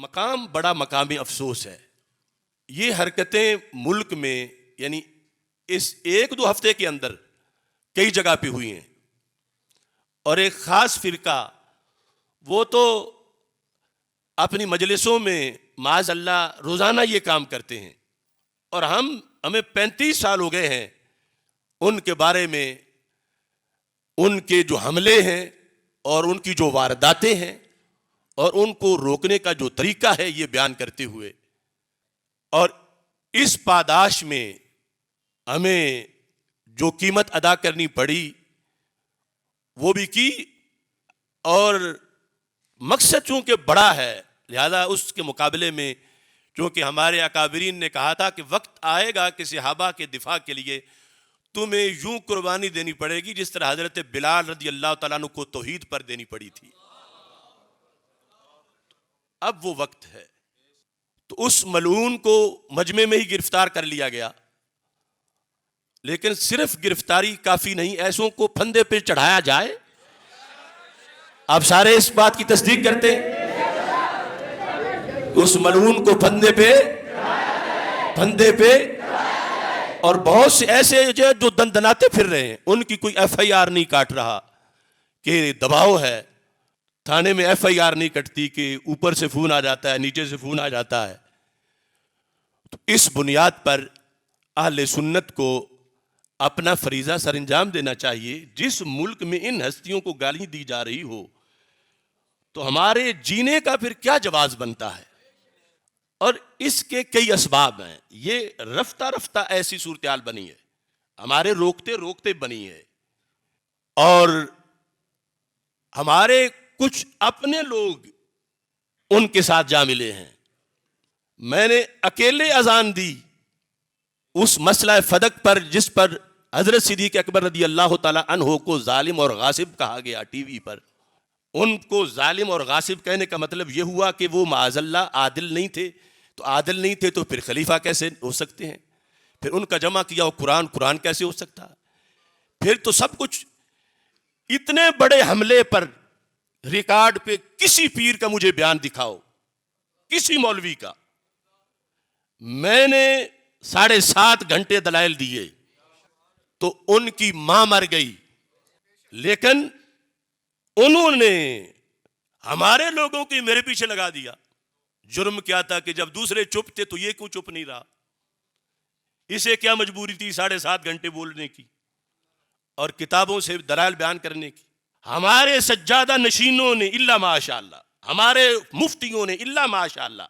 مقام بڑا مقام افسوس ہے. یہ حرکتیں ملک میں یعنی اس ایک دو ہفتے کے اندر کئی جگہ پہ ہوئی ہیں, اور ایک خاص فرقہ وہ تو اپنی مجلسوں میں معاذ اللہ روزانہ یہ کام کرتے ہیں, اور ہمیں 35 سال ہو گئے ہیں ان کے بارے میں, ان کے جو حملے ہیں اور ان کی جو وارداتیں ہیں اور ان کو روکنے کا جو طریقہ ہے یہ بیان کرتے ہوئے, اور اس پاداش میں ہمیں جو قیمت ادا کرنی پڑی وہ بھی کی, اور مقصد چونکہ بڑا ہے لہذا اس کے مقابلے میں چونکہ ہمارے اکابرین نے کہا تھا کہ وقت آئے گا کہ صحابہ کے دفاع کے لیے تمہیں یوں قربانی دینی پڑے گی جس طرح حضرت بلال رضی اللہ تعالیٰ عنہ کو توحید پر دینی پڑی تھی. اب وہ وقت ہے. تو اس ملعون کو مجمع میں ہی گرفتار کر لیا گیا, لیکن صرف گرفتاری کافی نہیں, ایسوں کو پھندے پہ چڑھایا جائے. آپ سارے اس بات کی تصدیق کرتے ہیں؟ اس ملعون کو پھندے پہ اور بہت سے ایسے جو دندناتے پھر رہے ہیں, ان کی کوئی ایف آئی آر نہیں کاٹ رہا کہ دباؤ ہے. تھانے میں ایف آئی آر نہیں کٹتی کہ اوپر سے فون آ جاتا ہے, نیچے سے فون آ جاتا ہے. تو اس بنیاد پر اہل سنت کو اپنا فریضہ سر انجام دینا چاہیے. جس ملک میں ان ہستیوں کو گالی دی جا رہی ہو تو ہمارے جینے کا پھر کیا جواز بنتا ہے؟ اور اس کے کئی اسباب ہیں. یہ رفتہ رفتہ ایسی صورتحال بنی ہے, ہمارے روکتے روکتے بنی ہے, اور ہمارے کچھ اپنے لوگ ان کے ساتھ جا ملے ہیں. میں نے اکیلے اذان دی اس مسئلہ فدق پر جس پر حضرت صدیق اکبر رضی اللہ تعالی عنہ کو ظالم اور غاصب کہا گیا ٹی وی پر. ان کو ظالم اور غاصب کہنے کا مطلب یہ ہوا کہ وہ معاذ اللہ عادل نہیں تھے. تو عادل نہیں تھے تو پھر خلیفہ کیسے ہو سکتے ہیں؟ پھر ان کا جمع کیا قرآن کیسے ہو سکتا؟ پھر تو سب کچھ. اتنے بڑے حملے پر ریکارڈ پہ کسی پیر کا مجھے بیان دکھاؤ, کسی مولوی کا. میں نے 7.5 گھنٹے دلائل دیے تو ان کی ماں مر گئی, لیکن انہوں نے ہمارے لوگوں کی میرے پیچھے لگا دیا. جرم کیا تھا کہ جب دوسرے چپ تھے تو یہ کیوں چپ نہیں رہا؟ اسے کیا مجبوری تھی 7.5 گھنٹے بولنے کی اور کتابوں سے دلائل بیان کرنے کی؟ ہمارے سجادہ نشینوں نے الا ماشاء اللہ, ہمارے مفتیوں نے الا ماشاء اللہ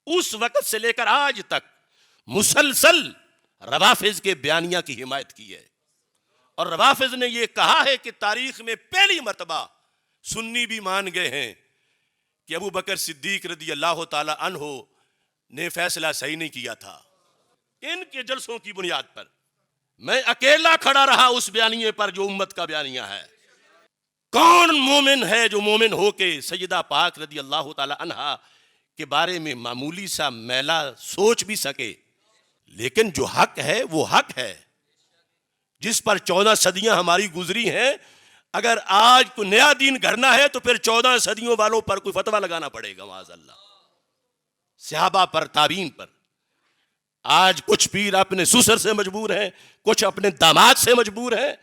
اس وقت سے لے کر آج تک مسلسل روافض کے بیانیہ کی حمایت کی ہے. اور روافض نے یہ کہا ہے کہ تاریخ میں پہلی مرتبہ سنی بھی مان گئے ہیں کہ ابو بکر صدیق رضی اللہ تعالی عنہ نے فیصلہ صحیح نہیں کیا تھا. ان کے جلسوں کی بنیاد پر میں اکیلا کھڑا رہا اس بیانیے پر جو امت کا بیانیہ ہے. کون مومن ہے جو مومن ہو کے سیدہ پاک رضی اللہ تعالی عنہا کے بارے میں معمولی سا میلا سوچ بھی سکے؟ لیکن جو حق ہے وہ حق ہے, جس پر 14 صدیاں ہماری گزری ہیں. اگر آج کوئی نیا دین گھڑنا ہے تو پھر 14 صدیوں والوں پر کوئی فتویٰ لگانا پڑے گا معاذ اللہ. صحابہ پر, تابعین پر. آج کچھ پیر اپنے سسر سے مجبور ہیں, کچھ اپنے داماد سے مجبور ہیں